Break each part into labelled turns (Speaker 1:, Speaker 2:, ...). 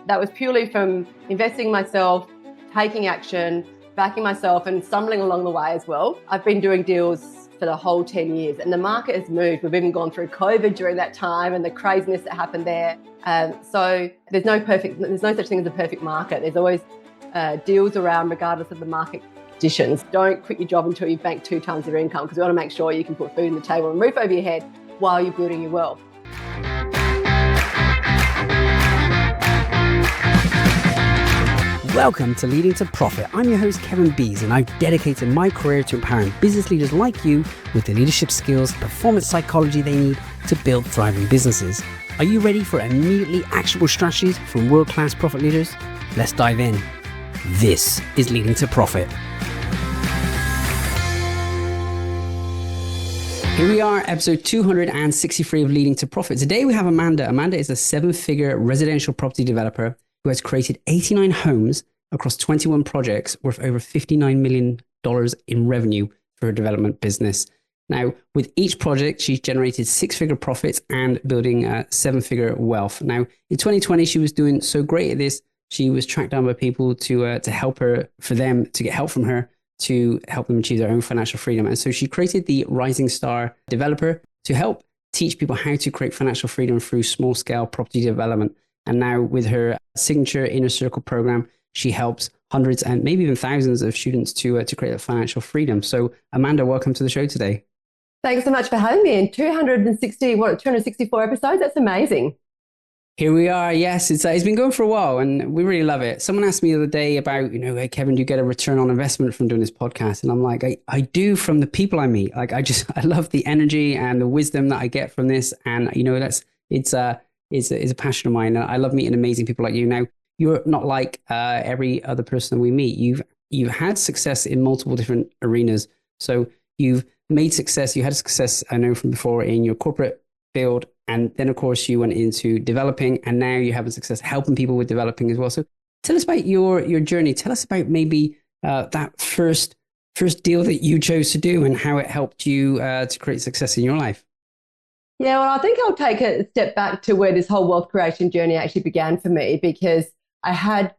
Speaker 1: That was purely from investing myself, taking action, backing myself and stumbling along the way as well. I've been doing deals for the whole 10 years and the market has moved. We've even gone through COVID during that time and the craziness that happened there. So there's no such thing as a perfect market. There's always deals around regardless of the market conditions. Don't quit your job until you've banked 2 times your income, because we want to make sure you can put food on the table and roof over your head while you're building your wealth.
Speaker 2: Welcome to Leading to Profit. I'm your host, Kevin Bees, and I've dedicated my career to empowering business leaders like you with the leadership skills, performance psychology they need to build thriving businesses. Are you ready for immediately actionable strategies from world-class profit leaders? Let's dive in. This is Leading to Profit. Here we are, episode 263 of Leading to Profit. Today we have Amanda. Amanda is a 7-figure residential property developer who has created 89 homes across 21 projects worth over $59 million in revenue for her development business. Now, with each project, she's generated 6-figure profits and building a 7-figure wealth. Now, in 2020, she was doing so great at this, she was tracked down by people to help her, for them to get help from her, to help them achieve their own financial freedom. And so she created the Rising Star Developer to help teach people how to create financial freedom through small-scale property development. And now with her signature Inner Circle program, she helps hundreds and maybe even thousands of students to create that financial freedom. So Amanda, welcome to the show today.
Speaker 1: Thanks so much for having me. In 264 episodes, that's amazing.
Speaker 2: Here we are. Yes, it's been going for a while and we really love it. Someone asked me the other day about, hey, Kevin, do you get a return on investment from doing this podcast? And I'm like, I do, from the people I meet. Like, I love the energy and the wisdom that I get from this. And, it's a passion of mine. And I love meeting amazing people like you. Now, you're not like every other person we meet. You've had success in multiple different arenas. So you've made success. You had success, I know from before, in your corporate field. And then, of course, you went into developing, and now you're having success helping people with developing as well. So tell us about your journey. Tell us about maybe that first deal that you chose to do and how it helped you to create success in your life.
Speaker 1: Yeah, well, I think I'll take a step back to where this whole wealth creation journey actually began for me, because I had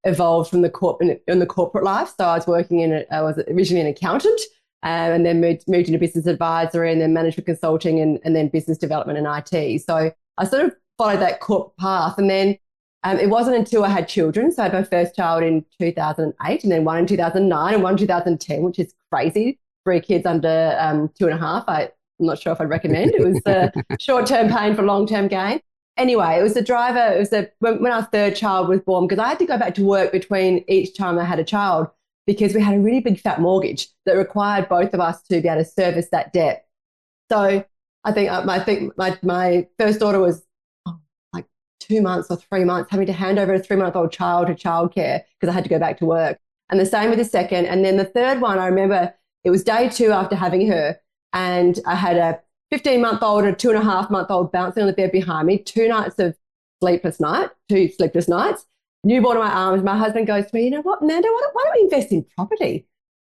Speaker 1: evolved from the corporate life. So I was I was originally an accountant, and then moved into business advisory and then management consulting and then business development and IT. So I sort of followed that corporate path. And then it wasn't until I had children. So I had my first child in 2008 and then one in 2009 and one in 2010, which is crazy. 3 kids under 2.5. I'm not sure if I'd recommend. It was short-term pain for long-term gain. Anyway, it was the driver. It was when our third child was born, because I had to go back to work between each time I had a child, because we had a really big fat mortgage that required both of us to be able to service that debt. So I think my first daughter was like 2 months or 3 months, having to hand over a 3-month-old child to childcare because I had to go back to work. And the same with the second. And then the third one, I remember it was day 2 after having her, and I had a 15-month-old and a 2.5-month-old bouncing on the bed behind me, 2 sleepless nights. Newborn in my arms. My husband goes to me, you know what, Amanda, why don't we invest in property?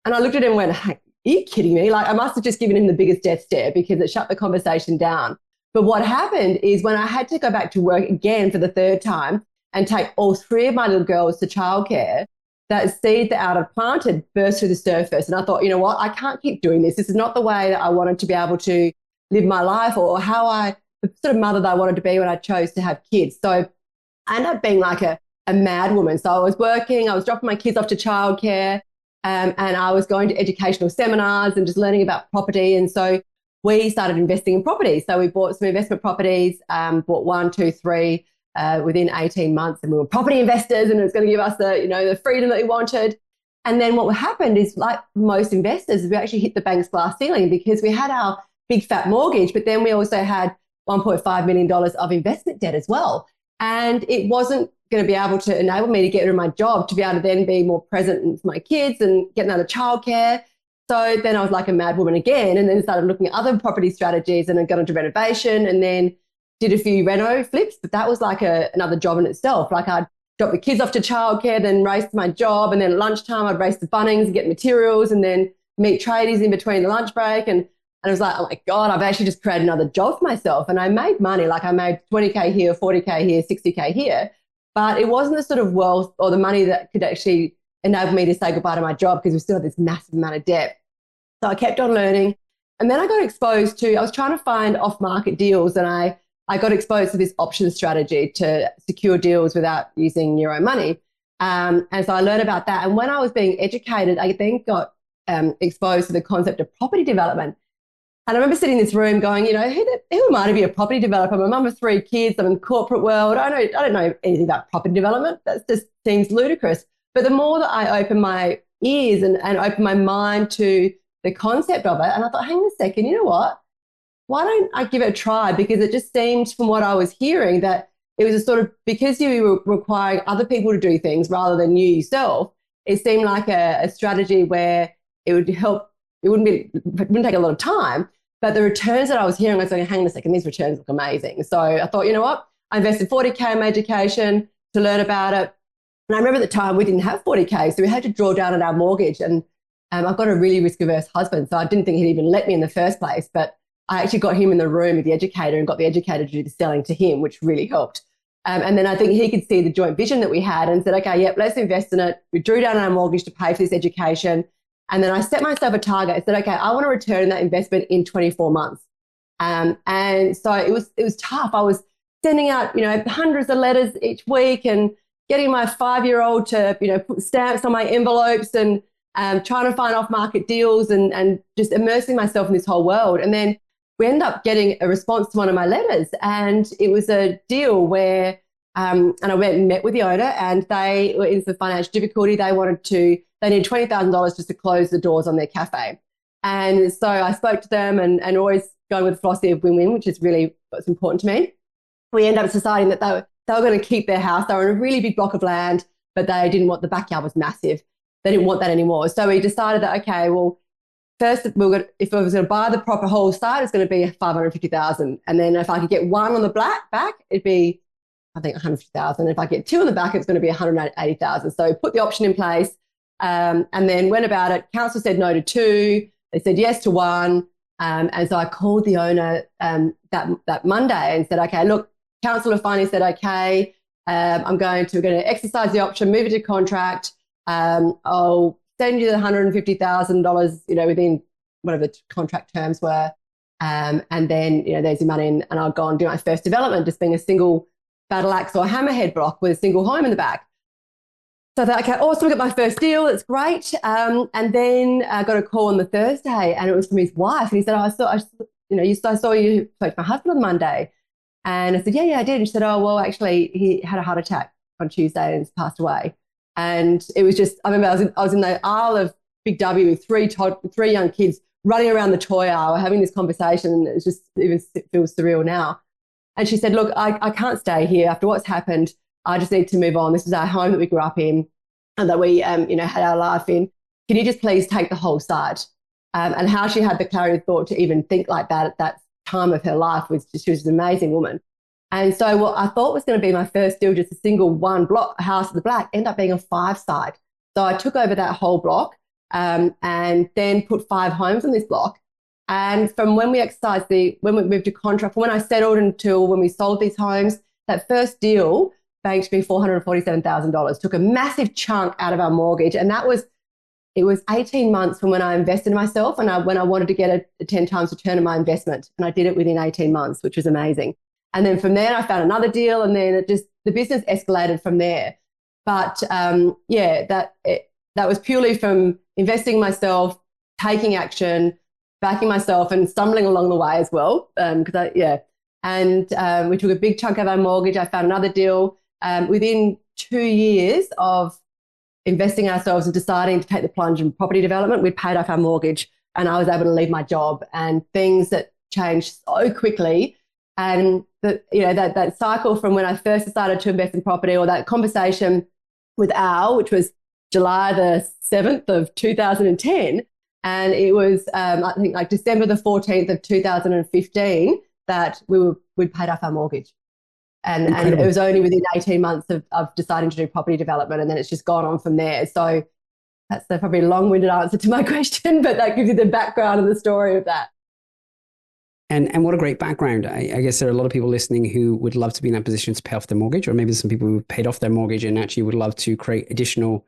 Speaker 1: And I looked at him and went, hey, are you kidding me? Like, I must have just given him the biggest death stare, because it shut the conversation down. But what happened is, when I had to go back to work again for the third time and take all 3 of my little girls to childcare, that seed that I had planted burst through the surface. And I thought, you know what, I can't keep doing this. This is not the way that I wanted to be able to live my life, or the sort of mother that I wanted to be when I chose to have kids. So I ended up being like a mad woman. So I was working, I was dropping my kids off to childcare, and I was going to educational seminars and just learning about property. And so we started investing in property. So we bought some investment properties, bought 1, 2, 3 within 18 months, and we were property investors, and it was going to give us the freedom that we wanted. And then what happened is, like most investors, we actually hit the bank's glass ceiling, because we had our big fat mortgage, but then we also had $1.5 million of investment debt as well. And it wasn't going to be able to enable me to get rid of my job to be able to then be more present with my kids and get another childcare. So then I was like a mad woman again, and then started looking at other property strategies, and then got into renovation, and then did a few reno flips. But that was like another job in itself. Like, I'd drop the kids off to childcare, then race to my job, and then at lunchtime I'd race to Bunnings and get materials, and then meet tradies in between the lunch break. And I was like, oh my God, I've actually just created another job for myself. And I made money. Like, I made 20K here, 40K here, 60K here. but it wasn't the sort of wealth or the money that could actually enable me to say goodbye to my job because we still had this massive amount of debt. So I kept on learning. And then I got exposed to, I was trying to find off-market deals, and I got exposed to this option strategy to secure deals without using your own money. And so I learned about that. And when I was being educated, I then got exposed to the concept of property development. And I remember sitting in this room going, who am I to be a property developer? I'm a mum of 3 kids. I'm in the corporate world. I don't know anything about property development. That just seems ludicrous. But the more that I opened my ears and opened my mind to the concept of it, and I thought, hang on a second, you know what? Why don't I give it a try? Because it just seemed from what I was hearing that it was a sort of, because you were requiring other people to do things rather than you yourself, it seemed like a strategy where it would help. It wouldn't take a lot of time, but the returns that I was hearing, I was like, hang on a second, these returns look amazing. So I thought, you know what? I invested $40K in my education to learn about it. And I remember at the time we didn't have $40K, so we had to draw down on our mortgage. And I've got a really risk-averse husband, so I didn't think he'd even let me in the first place. But I actually got him in the room with the educator and got the educator to do the selling to him, which really helped. And then I think he could see the joint vision that we had and said, okay, yep, let's invest in it. We drew down on our mortgage to pay for this education. And then I set myself a target. I said, okay, I want to return that investment in 24 months. And so it was tough. I was sending out, hundreds of letters each week and getting my 5-year-old to, put stamps on my envelopes and trying to find off-market deals and just immersing myself in this whole world. And then we ended up getting a response to one of my letters, and it was a deal where, and I went and met with the owner, and they were in some financial difficulty. They needed $20,000 just to close the doors on their cafe. And so I spoke to them and always going with the philosophy of win-win, which is really what's important to me. We ended up deciding that they were going to keep their house. They were in a really big block of land, but they didn't want, the backyard was massive. They didn't want that anymore. So we decided that, okay, well, first, if I was going to buy the proper whole site, it's going to be $550,000. And then if I could get one on the back, it'd be, I think, $150,000. If I get 2 on the back, it's going to be $180,000. So put the option in place, and then went about it. Council said no to 2. They said yes to 1. And so I called the owner that Monday and said, okay, look, council have finally said, okay, we're going to exercise the option, move it to contract. I'll send you the $150,000, within whatever the contract terms were. And then, there's your money, and I'll go and do my first development, just being a single battle axe or hammerhead block with a single home in the back. So I thought, okay, awesome, I got my first deal. It's great. And then I got a call on the Thursday, and it was from his wife. And he said, I saw you spoke to my husband on Monday. And I said, yeah, I did. And she said, oh, well, actually, he had a heart attack on Tuesday and has passed away. And it was just, I remember I was in the aisle of Big W with 3 young kids running around the toy aisle having this conversation. And it feels surreal now. And she said, look, I can't stay here after what's happened. I just need to move on. This is our home that we grew up in and that we, had our life in. Can you just please take the whole site? And how she had the clarity of thought to even think like that at that time of her life she was an amazing woman. And so what I thought was going to be my first deal, just a single 1 block, house at the back, ended up being a 5 site. So I took over that whole block and then put 5 homes on this block. And from when we when we moved to contract, from when I settled until when we sold these homes, that first deal banked me $447,000, took a massive chunk out of our mortgage. And it was 18 months from when I invested in myself and when I wanted to get a 10 times return on my investment. And I did it within 18 months, which was amazing. And then from there, I found another deal, and then the business escalated from there. But that was purely from investing in myself, taking action, backing myself, and stumbling along the way as well. And we took a big chunk of our mortgage. I found another deal within 2 years of investing ourselves and deciding to take the plunge in property development. We'd paid off our mortgage, and I was able to leave my job, and things that changed so quickly. And that cycle from when I first decided to invest in property, or that conversation with Al, which was July the 7th of 2010. And it was, I think, like December the 14th of 2015 that we'd paid off our mortgage. And it was only within 18 months of deciding to do property development. And then it's just gone on from there. So that's probably a long-winded answer to my question, but that gives you the background and the story of that.
Speaker 2: And what a great background. I guess there are a lot of people listening who would love to be in that position to pay off their mortgage, or maybe some people who paid off their mortgage and actually would love to create additional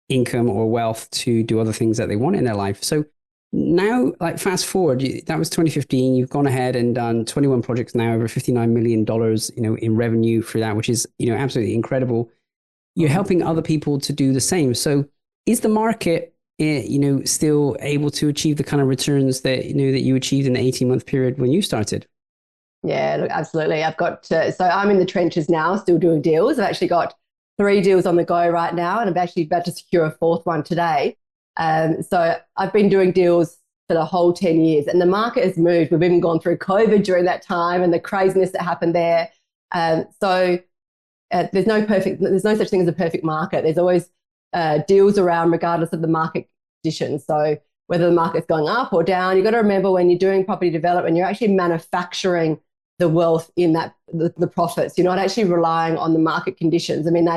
Speaker 2: income or wealth to do other things that they want in their life. So now, like fast forward, that was 2015. You've gone ahead and done 21 projects now, over $59 million, in revenue for that, which is, absolutely incredible. You're helping other people to do the same. So is the market still able to achieve the kind of returns that that you achieved in the 18-month period when you started?
Speaker 1: Yeah, look, absolutely. So I'm in the trenches now, still doing deals. I've actually got 3 deals on the go right now, and I'm actually about to secure a 4th one today. So I've been doing deals for the whole 10 years, and the market has moved. We've even gone through COVID during that time and the craziness that happened there. There's no such thing as a perfect market. There's always deals around regardless of the market conditions. So whether the market's going up or down, you've got to remember when you're doing property development, you're actually manufacturing the wealth in the profits. You're not actually relying on the market conditions. I mean,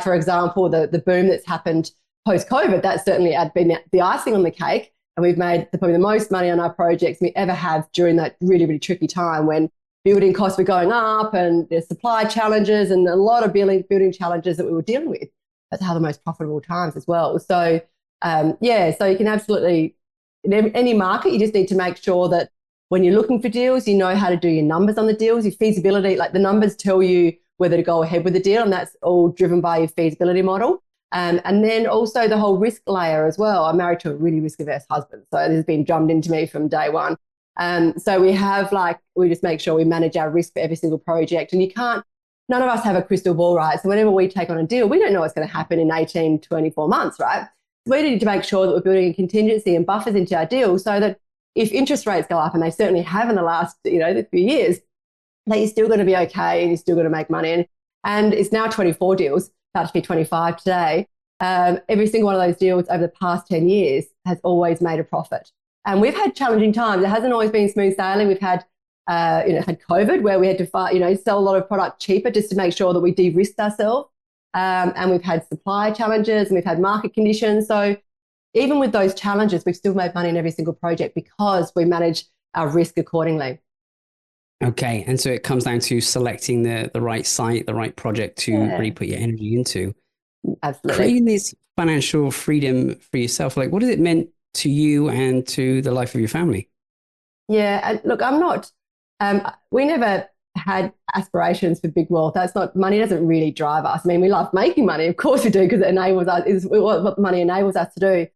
Speaker 1: for example, the boom that's happened post-COVID, that's certainly had been the icing on the cake. And we've made probably the most money on our projects we ever have during that really, really tricky time when building costs were going up and there's supply challenges and a lot of building challenges that we were dealing with. That's how the most profitable times as well. So, so you can absolutely, in any market, you just need to make sure that when you're looking for deals, you know how to do your numbers on the deals, your feasibility, like the numbers tell you whether to go ahead with the deal, and that's all driven by your feasibility model. And then also the whole risk layer as well. I'm married to a really risk-averse husband, so this has been drummed into me from day one. So we just make sure we manage our risk for every single project, and none of us have a crystal ball, right? So whenever we take on a deal, we don't know what's going to happen in 18, 24 months, right? So we need to make sure that we're building a contingency and buffers into our deal so that if interest rates go up, and they certainly have in the last, few years, that you're still going to be okay and you're still going to make money. And it's now 24 deals, about to be 25 today. Every single one of those deals over the past 10 years has always made a profit. And we've had challenging times. It hasn't always been smooth sailing. We've had had COVID where we had to sell a lot of product cheaper just to make sure that we de-risked ourselves. And we've had supply challenges and we've had market conditions. So even with those challenges, we've still made money in every single project because we manage our risk accordingly.
Speaker 2: Okay. And so it comes down to selecting the right site, the right project to really put your energy into.
Speaker 1: Absolutely.
Speaker 2: Creating this financial freedom for yourself, like what has it meant to you and to the life of your family?
Speaker 1: Yeah. And look, we never had aspirations for big wealth. Money doesn't really drive us. I mean, we love making money. Of course we do, because it enables us, is what money enables us to do.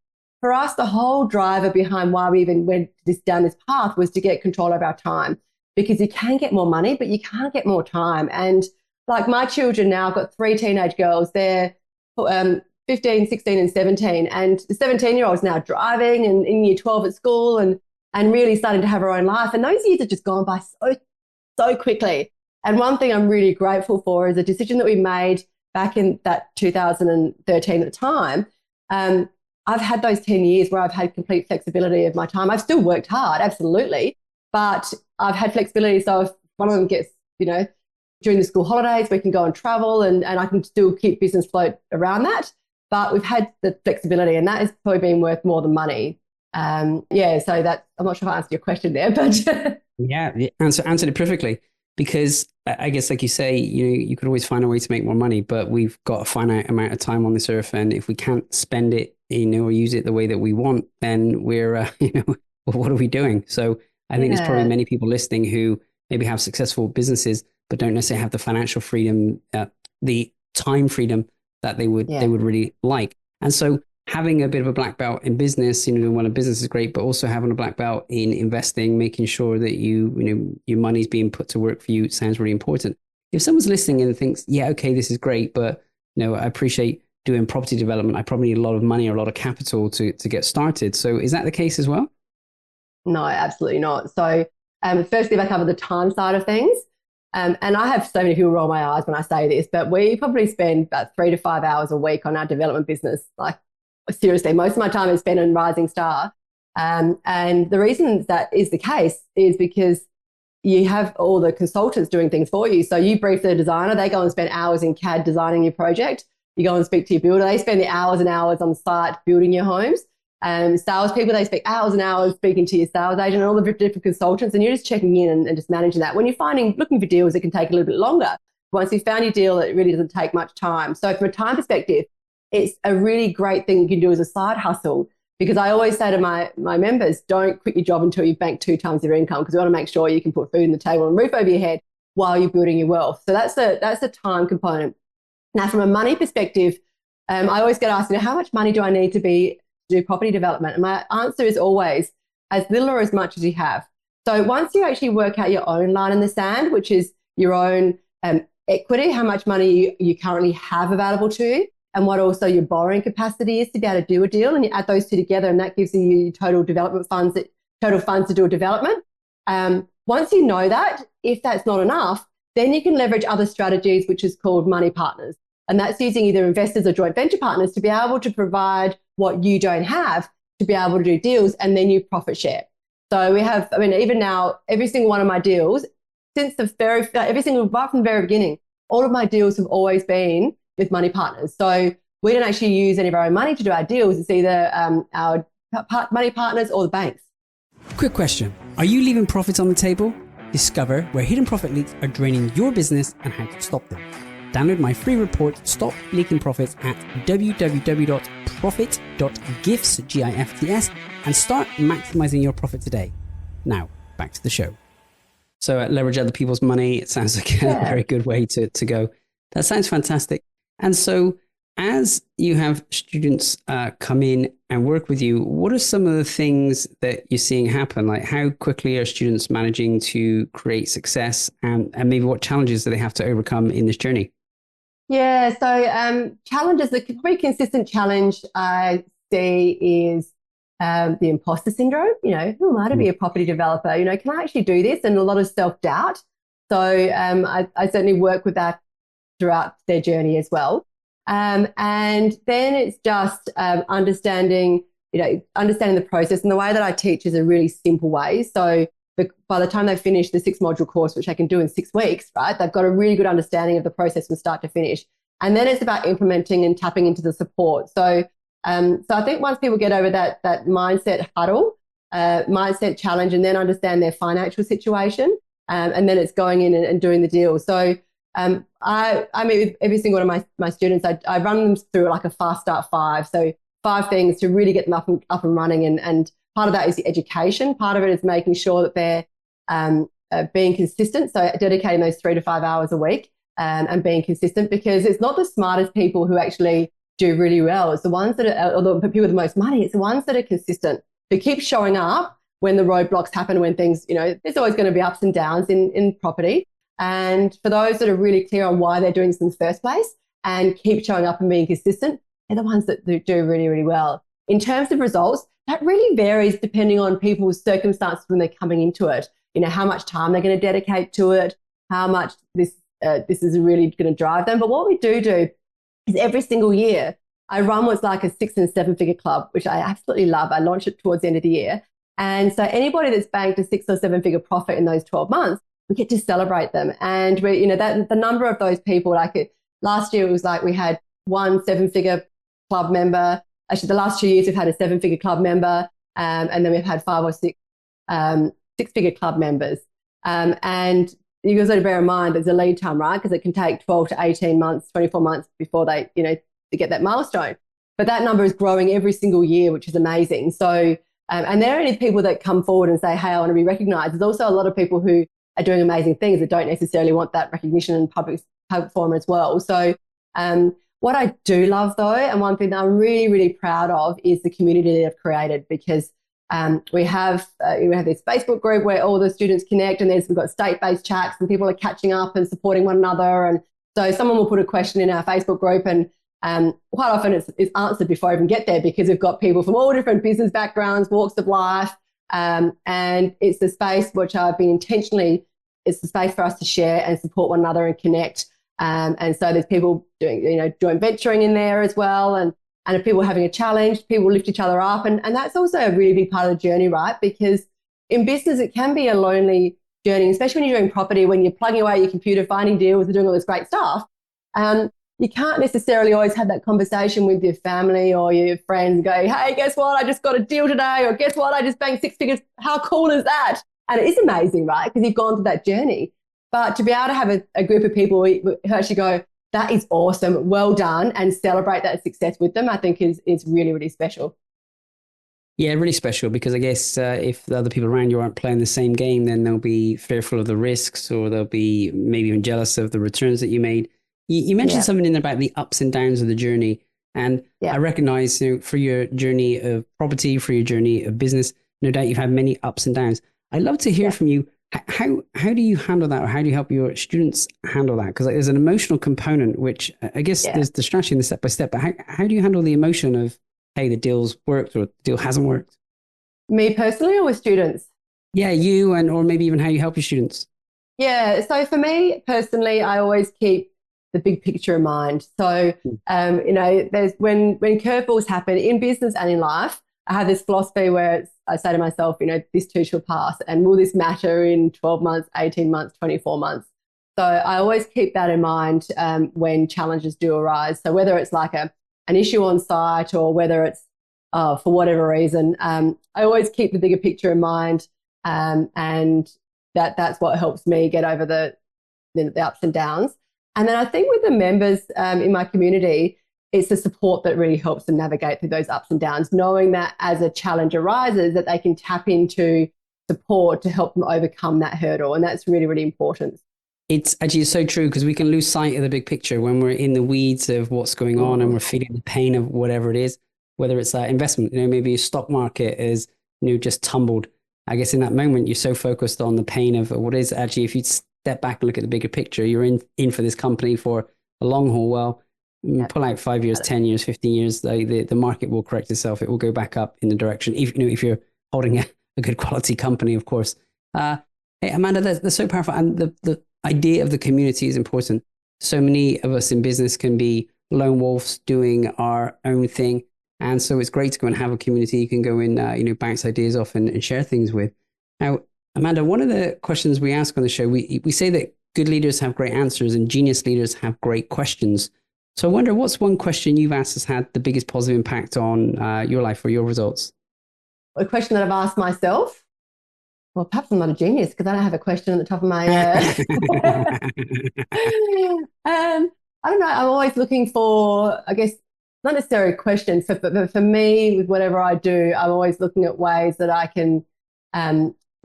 Speaker 1: For us, the whole driver behind why we even went down this path was to get control of our time, because you can get more money, but you can't get more time. And like my children now, I've got 3 teenage girls. They're 15, 16 and 17. And the 17-year-old's now driving and in year 12 at school and really starting to have her own life. And those years have just gone by so quickly. And one thing I'm really grateful for is a decision that we made back in that 2013 at the time. I've had those 10 years where I've had complete flexibility of my time. I've still worked hard, absolutely, but I've had flexibility. So if one of them gets, during the school holidays, we can go and travel and I can still keep business float around that. But we've had the flexibility, and that has probably been worth more than money. So I'm not sure if I answered your question there, but
Speaker 2: yeah, answered it perfectly. Because I guess, like you say, you could always find a way to make more money, but we've got a finite amount of time on this earth, and if we can't spend it, or use it the way that we want, then we're, well, what are we doing? So I think there's probably many people listening who maybe have successful businesses, but don't necessarily have the financial freedom, the time freedom that they would really like. And so having a bit of a black belt in business, when a business is great, but also having a black belt in investing, making sure that your money's being put to work for you sounds really important. If someone's listening and thinks, yeah, okay, this is great, but I appreciate doing property development, I probably need a lot of money or a lot of capital to get started. So is that the case as well?
Speaker 1: No, absolutely not. So firstly, if I cover the time side of things, and I have so many people roll my eyes when I say this, but we probably spend about 3 to 5 hours a week on our development business. Like, seriously, most of my time is spent on Rising Star. And the reason that is the case is because you have all the consultants doing things for you. So you brief the designer, they go and spend hours in CAD designing your project. You go and speak to your builder, they spend the hours and hours on site building your homes. Salespeople, they spend hours and hours speaking to your sales agent and all the different consultants, and you're just checking in and just managing that. When you're looking for deals, it can take a little bit longer. Once you've found your deal, it really doesn't take much time. So from a time perspective, it's a really great thing you can do as a side hustle, because I always say to my members, don't quit your job until you've banked 2 times your income, because we want to make sure you can put food on the table and roof over your head while you're building your wealth. So that's the time component. Now, from a money perspective, I always get asked, how much money do I need to do property development? And my answer is always as little or as much as you have. So once you actually work out your own line in the sand, which is your own equity, how much money you currently have available to you, and what also your borrowing capacity is to be able to do a deal, and you add those two together, and that gives you your total development funds, total funds to do a development. Once you know that, if that's not enough, then you can leverage other strategies, which is called money partners. And that's using either investors or joint venture partners to be able to provide what you don't have to be able to do deals, and then you profit share. So we have, even now, every single one of my deals, right from the very beginning, all of my deals have always been with money partners. So we don't actually use any of our own money to do our deals. It's either our money partners or the banks.
Speaker 2: Quick question. Are you leaving profits on the table? Discover where hidden profit leaks are draining your business and how to stop them. Download my free report, Stop Leaking Profits, at www.profit.gifts, GIFTS, and start maximizing your profit today. Now, back to the show. So leverage other people's money. It sounds like a very good way to go. That sounds fantastic. And so as you have students come in and work with you, what are some of the things that you're seeing happen? Like, how quickly are students managing to create success, and maybe what challenges do they have to overcome in this journey?
Speaker 1: Yeah, so challenges, the pretty consistent challenge I see is the imposter syndrome. Who am I to be a property developer? Can I actually do this? And a lot of self-doubt. So I certainly work with that throughout their journey as well. And then it's just understanding the process. And the way that I teach is a really simple way. So by the time they finish the 6-module course, which I can do in 6 weeks, right, they've got a really good understanding of the process from start to finish. And then it's about implementing and tapping into the support. So I think once people get over that mindset huddle, mindset challenge, and then understand their financial situation, and then it's going in and doing the deal. So I meet with every single one of my students. I run them through like a fast start 5. So 5 things to really get them up and running. And part of that is the education. Part of it is making sure that they're being consistent. So dedicating those 3 to 5 hours a week and being consistent, because it's not the smartest people who actually do really well. It's the ones that are the people with the most money. It's the ones that are consistent, who keep showing up when the roadblocks happen, when things, there's always going to be ups and downs in property. And for those that are really clear on why they're doing this in the first place and keep showing up and being consistent, they're the ones that do really, really well. In terms of results, that really varies depending on people's circumstances when they're coming into it. How much time they're going to dedicate to it, how much this is really going to drive them. But what we do is every single year, I run what's like a 6- and 7-figure club, which I absolutely love. I launch it towards the end of the year. And so anybody that's banked a 6- or 7-figure profit in those 12 months, we get to celebrate them. And we, that the number of those people, last year it was like we had 1 7-figure club member. Actually, the last 2 years we've had a 7-figure club member, and then we've had 5 or 6 6-figure club members. And you guys got to bear in mind there's a lead time, right? Because it can take 12 to 18 months, 24 months before they, to get that milestone. But that number is growing every single year, which is amazing. So, and there are only people that come forward and say, hey, I want to be recognized. There's also a lot of people who are doing amazing things that don't necessarily want that recognition in public forum as well. So what I do love though, and one thing that I'm really, really proud of, is the community that I've created, because we have this Facebook group where all the students connect, and we've got state-based chats and people are catching up and supporting one another. And so someone will put a question in our Facebook group, and quite often it's answered before I even get there, because we've got people from all different business backgrounds, walks of life. And it's the space which I've been intentionally, it's the space for us to share and support one another and connect. And so there's people doing, joint venturing in there as well. And if people are having a challenge, people lift each other up. And that's also a really big part of the journey, right? Because in business, it can be a lonely journey, especially when you're doing property, when you're plugging away at your computer, finding deals and doing all this great stuff. you can't necessarily always have that conversation with your family or your friends go, hey, guess what? I just got a deal today. Or guess what? I just banked 6 figures. How cool is that? And it is amazing, right? Because you've gone through that journey. But to be able to have a group of people who actually go, that is awesome, well done, and celebrate that success with them, I think is really, really special.
Speaker 2: Yeah, really special because I guess if the other people around you aren't playing the same game, then they'll be fearful of the risks or they'll be maybe even jealous of the returns that you made. You mentioned something in there about the ups and downs of the journey. And I recognize, for your journey of property, for your journey of business, no doubt you've had many ups and downs. I'd love to hear from you. How do you handle that, or how do you help your students handle that? Because there's an emotional component, which I guess there's the strategy in the step by step, but how do you handle the emotion of, hey, the deal's worked or the deal hasn't worked?
Speaker 1: Me personally or with students?
Speaker 2: Yeah, you or maybe even how you help your students.
Speaker 1: Yeah, so for me personally, I always keep the big picture in mind. So, there's when curveballs happen in business and in life, I have this philosophy where I say to myself, this too shall pass. And will this matter in 12 months, 18 months, 24 months? So I always keep that in mind when challenges do arise. So whether it's like an issue on site or whether it's for whatever reason, I always keep the bigger picture in mind. And that's what helps me get over the ups and downs. And then I think with the members in my community, it's the support that really helps them navigate through those ups and downs, knowing that as a challenge arises, that they can tap into support to help them overcome that hurdle. And that's really, really important.
Speaker 2: It's actually so true because we can lose sight of the big picture when we're in the weeds of what's going on and we're feeling the pain of whatever it is, whether it's investment, maybe your stock market is, just tumbled. I guess in that moment, you're so focused on the pain of what is actually, if you step back and look at the bigger picture, you're in for this company for a long haul. Well, pull out 5 years, 10 years, 15 years, the market will correct itself. It will go back up in the direction, if you're holding a good quality company, of course. Hey, Amanda, that's so powerful. And the idea of the community is important. So many of us in business can be lone wolves doing our own thing. And so it's great to go and have a community you can go in, bounce ideas off and share things with. Now, Amanda, one of the questions we ask on the show, we say that good leaders have great answers and genius leaders have great questions. So I wonder, what's one question you've asked has had the biggest positive impact on your life or your results?
Speaker 1: A question that I've asked myself? Well, perhaps I'm not a genius because I don't have a question at the top of my... I don't know. I'm always looking for, I guess, not necessarily questions, but for me, with whatever I do, I'm always looking at ways that I can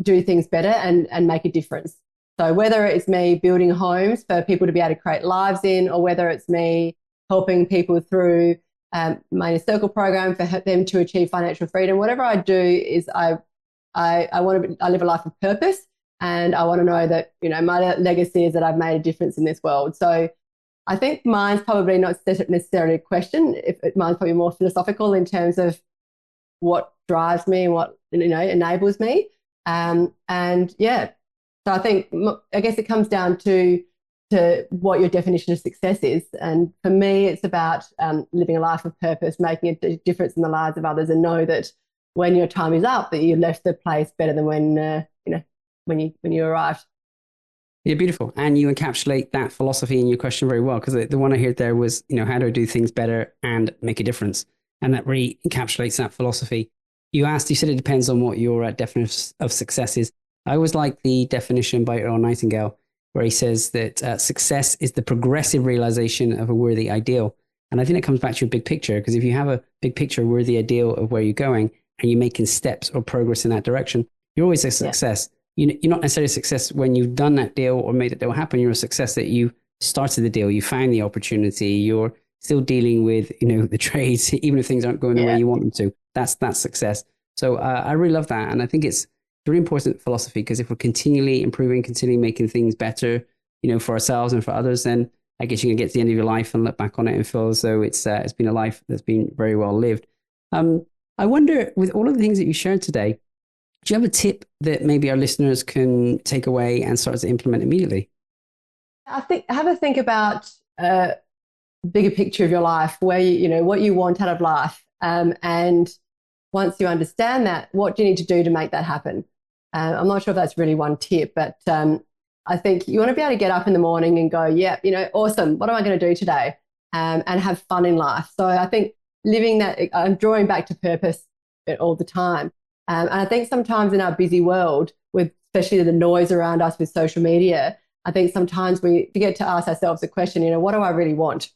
Speaker 1: do things better and make a difference. So whether it's me building homes for people to be able to create lives in, or whether it's me helping people through my Inner Circle program for them to achieve financial freedom, whatever I do is I live a life of purpose, and I want to know that my legacy is that I've made a difference in this world. So I think mine's probably not necessarily a question. Mine's probably more philosophical in terms of what drives me and what enables me. So I guess it comes down to what your definition of success is. And for me, it's about living a life of purpose, making a difference in the lives of others, and know that when your time is up, that you left the place better than when you arrived.
Speaker 2: Yeah, beautiful. And you encapsulate that philosophy in your question very well, because the one I heard there was, how do I do things better and make a difference? And that really encapsulates that philosophy. You said it depends on what your definition of success is. I always like the definition by Earl Nightingale, where he says that success is the progressive realization of a worthy ideal. And I think it comes back to your big picture, because if you have a big picture, worthy ideal of where you're going, and you're making steps or progress in that direction, you're always a success. You're not necessarily a success when you've done that deal or made that deal happen. You're a success that you started the deal, you found the opportunity, you're still dealing with, the trades, even if things aren't going the way you want them to. That's success. So I really love that. And I think it's a really important philosophy, because if we're continually improving, continually making things better, for ourselves and for others, then I guess you can get to the end of your life and look back on it and feel as though it's been a life that's been very well lived. I wonder, with all of the things that you shared today, do you have a tip that maybe our listeners can take away and start to implement immediately?
Speaker 1: I think have a think about the bigger picture of your life, where what you want out of life, and once you understand that, what do you need to do to make that happen? I'm not sure if that's really one tip, but I think you want to be able to get up in the morning and go, awesome. What am I going to do today? and have fun in life. So I think living that, I'm drawing back to purpose all the time. And I think sometimes in our busy world, with especially the noise around us with social media, I think sometimes we forget to ask ourselves the question, what do I really want?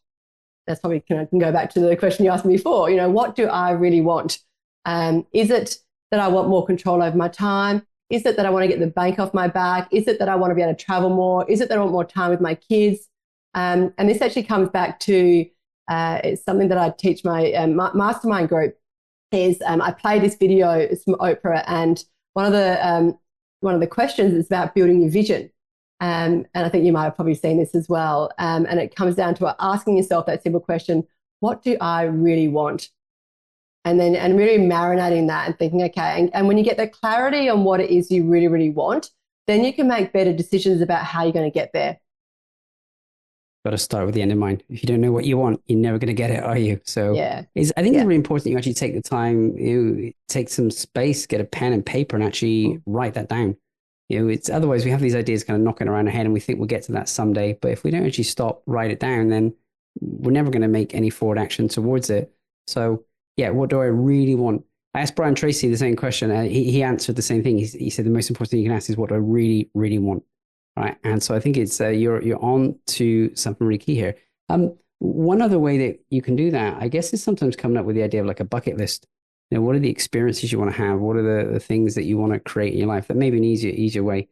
Speaker 1: That's probably can go back to the question you asked me before. What do I really want? Is it that I want more control over my time? Is it that I want to get the bank off my back? Is it that I want to be able to travel more? Is it that I want more time with my kids? And this actually comes back to it's something that I teach my mastermind group. Is I play this video. It's from Oprah, and one of the questions is about building your vision. And I think you might have probably seen this as well. And it comes down to asking yourself that simple question: what do I really want? And really marinating that and thinking, okay, and when you get the clarity on what it is you really, really want, then you can make better decisions about how you're going to get there.
Speaker 2: Got to start with the end in mind. If you don't know what you want, you're never going to get it, are you? So
Speaker 1: yeah,
Speaker 2: I think it's really important that you actually take the time, take some space, get a pen and paper and actually write that down. It's otherwise we have these ideas kind of knocking around our head and we think we'll get to that someday. But if we don't actually stop, write it down, then we're never going to make any forward action towards it. So yeah, what do I really want? I asked Brian Tracy the same question. He answered the same thing. He said the most important thing you can ask is, what do I really, really want? Right. And so I think it's you're on to something really key here. One other way that you can do that, I guess, is sometimes coming up with the idea of like a bucket list. What are the experiences you want to have? What are the things that you want to create in your life? That may be an easier way.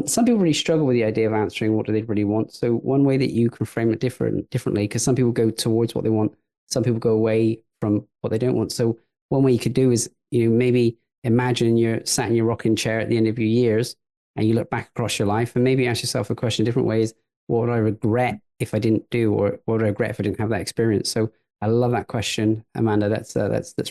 Speaker 2: Some people really struggle with the idea of answering what do they really want. So one way that you can frame it differently, because some people go towards what they want, some people go away from what they don't want. So one way you could do is, maybe imagine you're sat in your rocking chair at the end of your years and you look back across your life and maybe ask yourself a question in different ways. What would I regret if I didn't do, or what would I regret if I didn't have that experience? So I love that question, Amanda. That's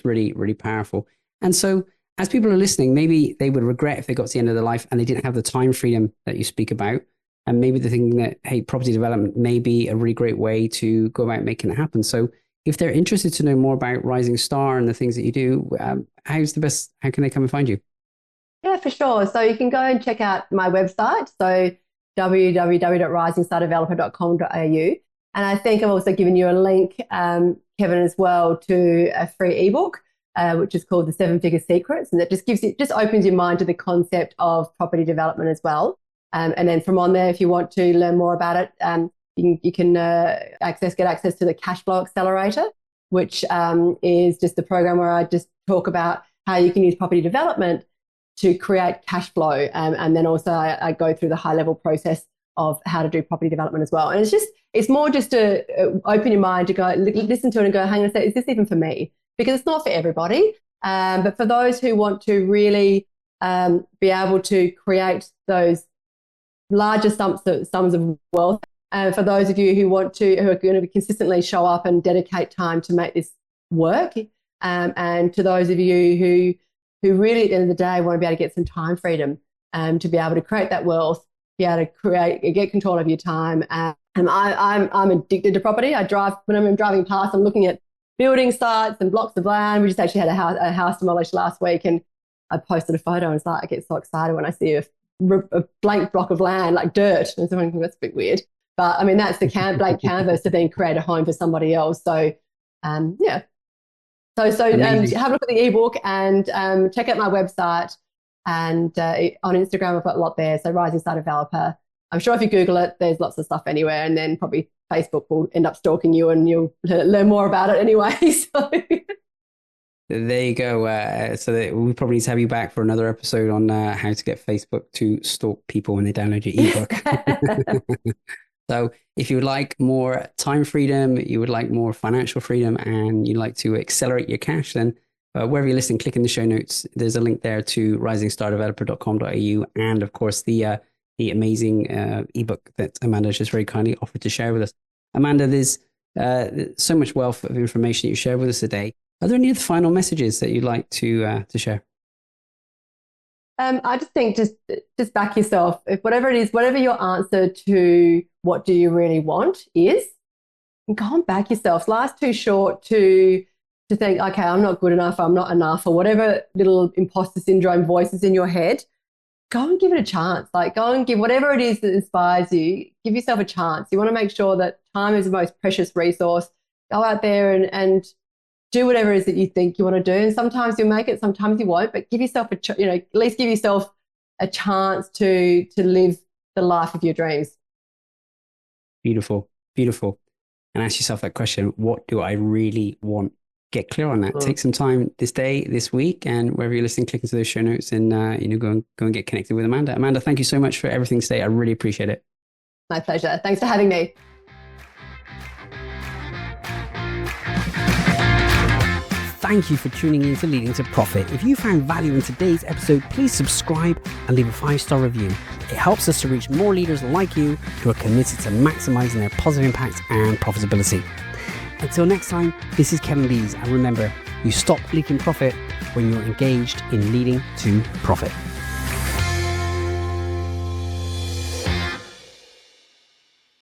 Speaker 2: really, really powerful. And so as people are listening, maybe they would regret if they got to the end of their life and they didn't have the time freedom that you speak about. And maybe they're thinking that, hey, property development may be a really great way to go about making it happen. So if they're interested to know more about Rising Star and the things that you do, how can they come and find you?
Speaker 1: Yeah, for sure. So you can go and check out my website. So www.risingstardeveloper.com.au. And I think I've also given you a link, Kevin, as well, to a free ebook, which is called The 7-Figure Secrets. And that just opens your mind to the concept of property development as well. And then from on there, if you want to learn more about it, you can get access to the Cash Flow Accelerator, which is just the program where I just talk about how you can use property development to create cash flow. And then also I go through the high level process of how to do property development as well. And it's more just to open your mind to go listen to it and go, hang on a sec, is this even for me? Because it's not for everybody. But for those who want to really be able to create those larger sums of wealth, and for those of you who are going to consistently show up and dedicate time to make this work, and to those of you who really at the end of the day want to be able to get some time freedom, to be able to create that wealth, be able to get control of your time. And I'm addicted to property. When I'm driving past, I'm looking at building sites and blocks of land. We just actually had a house demolished last week, and I posted a photo, and it's like I get so excited when I see a blank block of land, like dirt. And so I'm thinking, that's a bit weird. But I mean, that's the blank canvas to then create a home for somebody else. So yeah. So have a look at the ebook and check out my website, and on Instagram I've got a lot there. So Rising Star Developer. I'm sure if you Google it, there's lots of stuff anywhere, and then probably Facebook will end up stalking you, and you'll learn more about it anyway. So
Speaker 2: there you go. So we probably need to have you back for another episode on how to get Facebook to stalk people when they download your ebook. So if you would like more time freedom, you would like more financial freedom, and you'd like to accelerate your cash, then wherever you're listening, click in the show notes. There's a link there to risingstardeveloper.com.au, and of course the amazing ebook that Amanda just very kindly offered to share with us. Amanda, there's so much wealth of information that you shared with us today. Are there any other final messages that you'd like to share?
Speaker 1: I just think just back yourself. If whatever it is, whatever your answer to what do you really want is, go and back yourself. Life's too short to think, okay, I'm not good enough, I'm not enough, or whatever little imposter syndrome voices in your head. Go and give it a chance. Like, go and give whatever it is that inspires you. Give yourself a chance. You want to make sure that Time is the most precious resource. Go out there and do whatever it is that you think you want to do. And sometimes you'll make it, sometimes you won't, but give yourself at least give yourself a chance to live the life of your dreams.
Speaker 2: Beautiful, beautiful. And ask yourself that question, what do I really want? Get clear on that. Take some time this day, this week, and wherever you're listening, click into those show notes and go and get connected with Amanda. Amanda, thank you so much for everything today. I really appreciate it.
Speaker 1: My pleasure. Thanks for having me.
Speaker 2: Thank you for tuning in to Leading to Profit. If you found value in today's episode, please subscribe and leave a 5-star review. It helps us to reach more leaders like you who are committed to maximizing their positive impact and profitability. Until next time, this is Kevin Lees, and remember, you stop leaking profit when you're engaged in leading to profit.